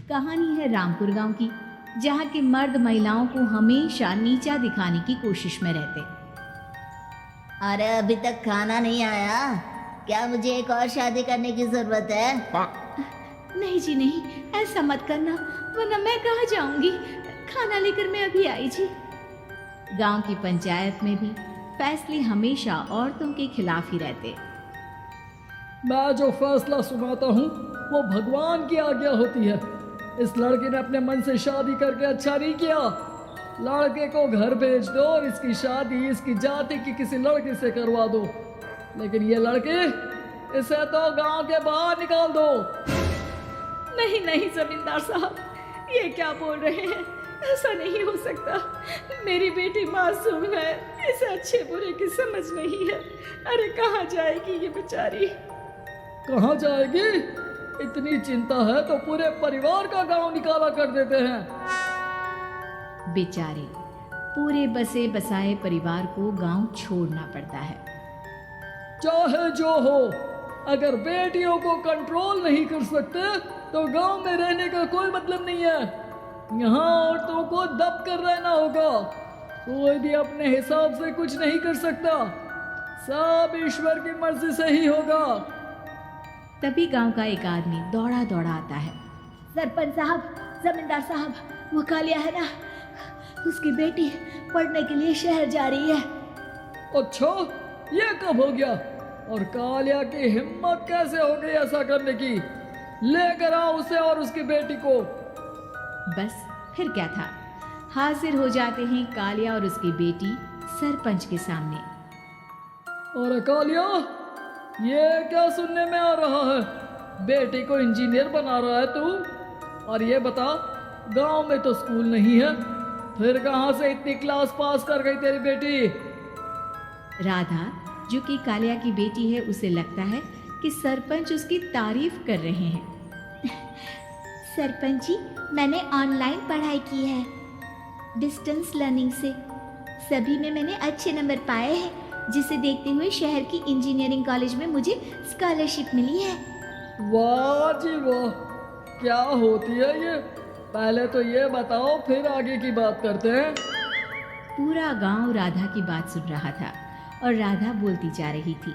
कहानी है रामपुर गांव की, जहाँ के मर्द महिलाओं को हमेशा नीचा दिखाने की कोशिश में रहते। अरे अभी तक खाना नहीं आया क्या? मुझे एक और शादी करने की जरूरत है। नहीं जी नहीं, ऐसा मत करना, वरना मैं कहाँ जाऊंगी। खाना लेकर मैं अभी आई जी। गांव की पंचायत में भी फैसले हमेशा औरतों के खिलाफ ही रहते। मैं जो फैसला सुनाता हूँ वो भगवान की आज्ञा होती है। इस लड़के ने अपने मन से शादी करके अच्छा नहीं किया। लड़के को घर भेज दो और इसकी शादी इसकी जाति की किसी लड़के से करवा दो। लेकिन ये लड़के, इसे तो गांव के बाहर निकाल दो। नहीं नहीं जमींदार साहब, ये क्या बोल रहे हैं? ऐसा नहीं हो सकता। मेरी बेटी मासूम है, इसे अच्छे बुरे की समझ नहीं है। अरे कहाँ जाएगी ये बेचारी? कहाँ जाएगी? इतनी चिंता है तो पूरे परिवार का गांव निकाला कर देते हैं। बेचारे पूरे बसे बसाए परिवार को गांव छोड़ना पड़ता है। चाहे जो हो, अगर बेटियों को कंट्रोल नहीं कर सकते तो गांव में रहने का कोई मतलब नहीं है। यहाँ औरतों को दब कर रहना होगा। कोई भी अपने हिसाब से कुछ नहीं कर सकता, सब ईश्वर की मर्जी से ही होगा। तभी गांव का एक आदमी दौड़ा दौड़ा आता है। सरपंच साहब, जमींदार साहब, वो कालिया है ना, उसकी बेटी पढ़ने के लिए शहर जा रही है। अच्छा, ये कब हो गया? और कालिया की हिम्मत कैसे हो गई ऐसा करने की? लेकर आओ उसे और उसकी बेटी को। बस फिर क्या था, हाजिर हो जाते हैं कालिया और उसकी बेटी सरपंच के सामने। और कालिया, ये क्या सुनने में आ रहा है? बेटी को इंजीनियर बना रहा है तू? और ये बता, गांव में तो स्कूल नहीं है, फिर कहां से इतनी क्लास पास कर गई तेरी बेटी? राधा, जो कि कालिया की बेटी है, उसे लगता है कि सरपंच उसकी तारीफ कर रहे हैं। सरपंच जी, मैंने ऑनलाइन पढ़ाई की है, डिस्टेंस लर्निंग से। सभी में मैंने अच्छे नंबर पाए हैं, जिसे देखते हुए शहर की इंजीनियरिंग कॉलेज में मुझे स्कॉलरशिप मिली है। वाह जी वाह, क्या होती है ये? पहले तो ये बताओ, फिर आगे की बात करते हैं। पूरा गांव राधा की बात सुन रहा था और राधा बोलती जा रही थी।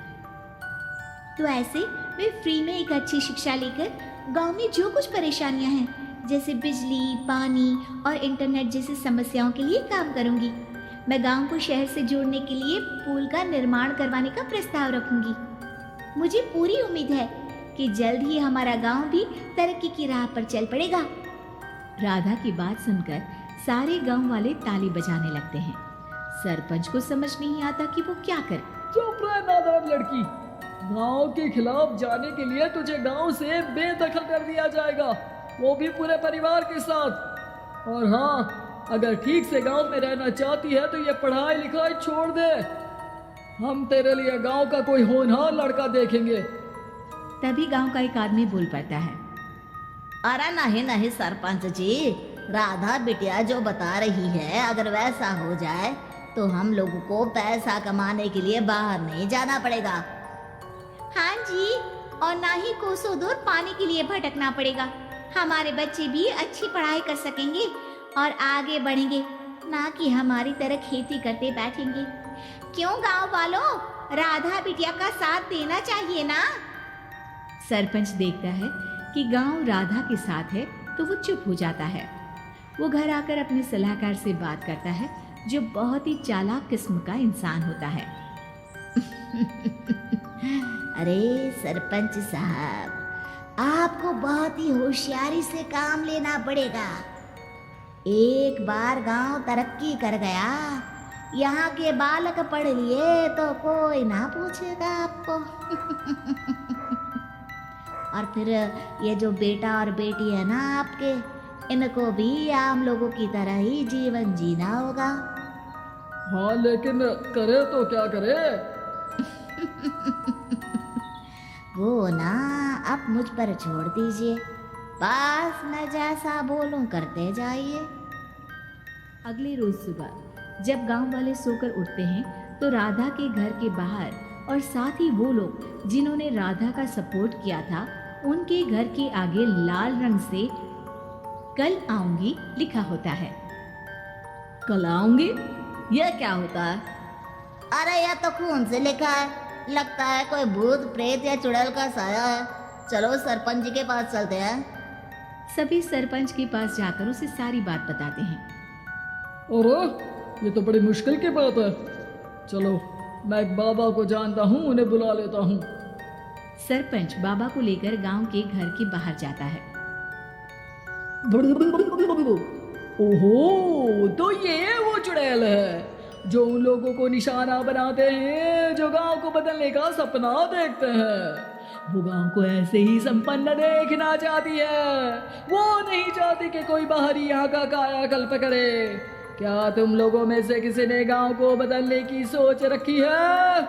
तो ऐसे मैं फ्री में एक अच्छी शिक्षा लेकर गांव में जो कुछ परेशानियां हैं, जैसे बिजली, पानी और इंटरनेट जैसी समस्याओं के लिए काम करूंगी। मैं गांव को शहर से जोड़ने के लिए पुल का निर्माण करवाने का प्रस्ताव रखूंगी। मुझे पूरी उम्मीद है कि जल्द ही हमारा गांव भी तरक्की की राह पर चल पड़ेगा। राधा की बात सुनकर सारे गांव वाले ताली बजाने लगते हैं। सरपंच को समझ नहीं आता कि वो क्या करे। चुप रह नादान लड़की, गांव के खिलाफ जाने के लिए तुझे गांव से बेदखल कर दिया जाएगा, वो भी पूरे परिवार के साथ। और हाँ, अगर ठीक से गांव में रहना चाहती है तो ये पढ़ाई लिखाई छोड़ दे। हम तेरे लिए गांव का कोई होनहार लड़का देखेंगे। तभी गांव का एक आदमी बोल पड़ता है। अरे नहीं नहीं सरपंच जी, राधा बिटिया जो बता रही है, अगर वैसा हो जाए तो हम लोगों को पैसा कमाने के लिए बाहर नहीं जाना पड़ेगा। हाँ जी, और ना ही कोसों दूर पानी के लिए भटकना पड़ेगा। हमारे बच्चे भी अच्छी पढ़ाई कर सकेंगे और आगे बढ़ेंगे, ना कि हमारी तरह खेती करते बैठेंगे। क्यों गांव वालों, राधा बिटिया का साथ देना चाहिए ना। सरपंच देखता है कि गांव राधा के साथ है तो वो चुप हो जाता है। वो घर आकर अपने सलाहकार से बात करता है, जो बहुत ही चालाक किस्म का इंसान होता है। अरे सरपंच साहब, आपको बहुत ही होशियारी से काम लेना पड़ेगा। एक बार गांव तरक्की कर गया, यहाँ के बालक पढ़ लिए तो कोई ना पूछेगा आपको। और फिर ये जो बेटा और बेटी है ना आपके, इनको भी आम लोगों की तरह ही जीवन जीना होगा। हाँ, लेकिन करे तो क्या करे? वो ना आप मुझ पर छोड़ दीजिए, बस मैं जैसा बोलूं करते जाइए। अगले रोज सुबह जब गांव वाले सोकर उठते हैं तो राधा के घर के बाहर और साथ ही वो लोग जिन्होंने राधा का सपोर्ट किया था, उनके घर के आगे लाल रंग से कल आऊंगी लिखा होता है। कल आऊंगी, यह क्या होता है? अरे यह तो खून से लिखा है, लगता है कोई भूत प्रेत या चुड़ैल का साया है। चलो सरपंच जी के पास चलते हैं। सभी सरपंच के पास जाकर उसे सारी बात बताते हैं। अरे ये तो बड़ी मुश्किल की बात है। चलो मैं एक बाबा को जानता हूँ, उन्हें बुला लेता हूँ। सरपंच बाबा को लेकर गांव के घर के बाहर जाता है। ओहो, तो ये वो चुड़ैल है जो उन लोगों को निशाना बनाते हैं जो गांव को बदलने का सपना देखते हैं। वो गांव को ऐसे ही संपन्न देखना चाहती है, वो नहीं चाहती कि कोई बाहरी यहाँ का कायाकल्प करे। क्या तुम लोगों में से किसी ने गांव को बदलने की सोच रखी है?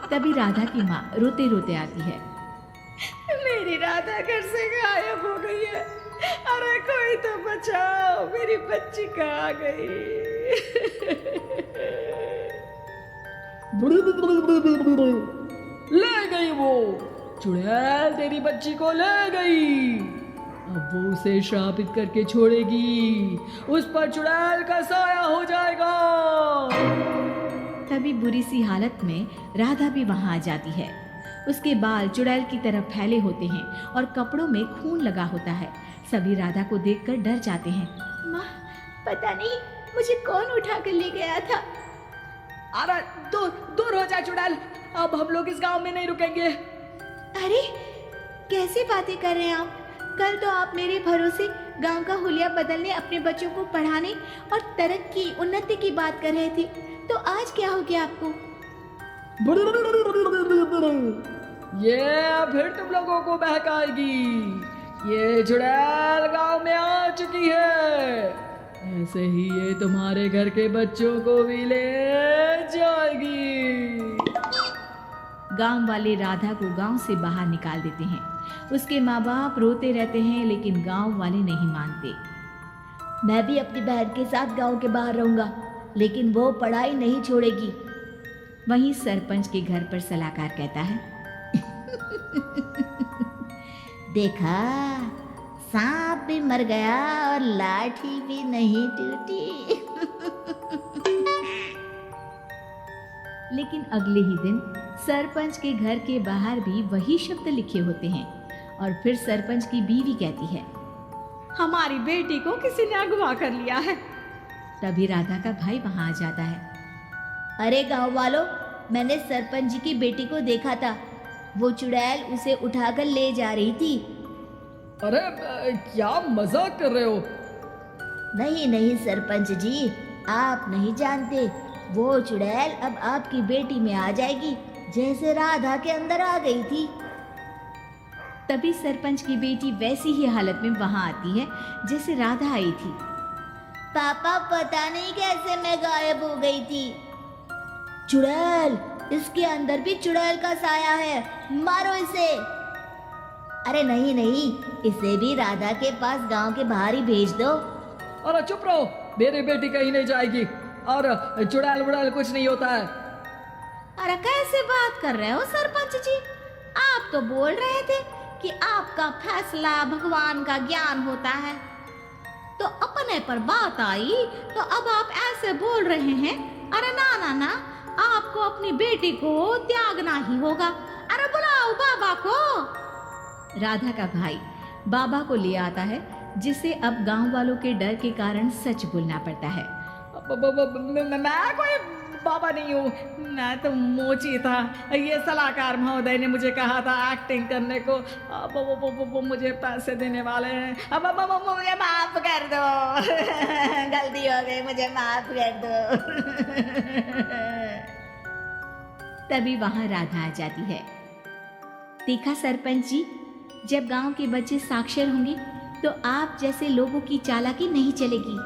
तभी राधा की माँ रोते रोते आती है। मेरी राधा घर से गायब हो गई है। अरे कोई तो बचाओ, मेरी बच्ची कहाँ गई? ले गई वो चुड़ैल, तेरी बच्ची को ले गई। अब वो उसे श्रापित करके छोड़ेगी, उस पर चुड़ैल का साया हो जाएगा। तभी बुरी सी हालत में राधा भी वहां आ जाती है। उसके बाल चुड़ैल की तरह फैले होते हैं और कपड़ों में खून लगा होता है। सभी राधा को देखकर डर जाते हैं। माँ, पता नहीं मुझे कौन उठा कर ले गया था। अरे दूर हो जा चुड़ैल, अब हम लोग इस गांव में नहीं रुकेंगे। अरे कैसी बातें कर रहे हैं आप? कल तो आप मेरे भरोसे गांव का हुलिया बदलने, अपने बच्चों को पढ़ाने और तरक्की उन्नति की बात कर रहे थे, तो आज क्या हो गया आपको? ये फिर तुम लोगों को बहकाएगी। ये चुड़ैल गांव में आ चुकी है, ऐसे ही ये तुम्हारे घर के बच्चों को भी ले जाएगी। गांव वाले राधा को गांव से बाहर निकाल देते हैं। उसके माँ बाप रोते रहते हैं, लेकिन गांव वाले नहीं मानते। मैं भी अपनी बहन के साथ गांव के बाहर रहूंगा, लेकिन वो पढ़ाई नहीं छोड़ेगी। वहीं सरपंच के घर पर सलाहकार कहता है। देखा, सांप भी मर गया और लाठी भी नहीं टूटी। लेकिन अगले ही दिन सरपंच के घर के बाहर भी वही शब्द लिखे होते हैं। और फिर सरपंच की बीवी कहती है, हमारी बेटी को किसी ने अगवा कर लिया है। तभी राधा का भाई वहां आ जाता है। अरे गांव वालों, मैंने सरपंच जी की बेटी को देखा था। वो चुड़ैल उसे उठाकर ले जा रही थी। अरे क्या मजाक कर रहे हो? नहीं नहीं सरपंच जी, आप नहीं जानते। वो चुड़ैल अब आपकी बेटी में आ जाएगी, जैसे राधा के अंदर आ गई थी। तभी सरपंच की बेटी वैसी ही हालत में वहां आती है जैसे राधा आई थी। पापा, पता नहीं कैसे मैं गायब हो गई थी। चुड़ैल, इसके अंदर भी चुड़ैल का साया है, मारो इसे। अरे नहीं नहीं, इसे भी राधा के पास गांव के बाहर ही भेज दो। अरे चुप रहो, मेरी बेटी कहीं नहीं जाएगी और चुड़ैल वुड़ैल कुछ नहीं होता है। अरे कैसे बात कर रहे हो सरपंच जी? आप तो बोल रहे थे कि आपका फैसला भगवान का ज्ञान होता है, तो अपने पर बात आई तो अब आप ऐसे बोल रहे हैं। अरे ना ना ना, आपको अपनी बेटी को त्यागना ही होगा। अरे बुलाओ बाबा को। राधा का भाई बाबा को ले आता है, जिसे अब गांव वालों के डर के कारण सच बोलना पड़ता है। मैं कोई बाबा नहीं हूँ, मैं तो मोची था। ये सलाहकार महोदय ने मुझे कहा था एक्टिंग करने को। वो मुझे पैसे देने वाले हैं। अब मुझे माफ कर दो। गलती हो गई, मुझे माफ कर दो। तभी वहां राधा आ जाती है। देखा सरपंच जी, जब गांव के बच्चे साक्षर होंगे तो आप जैसे लोगों की चालाकी नहीं चलेगी।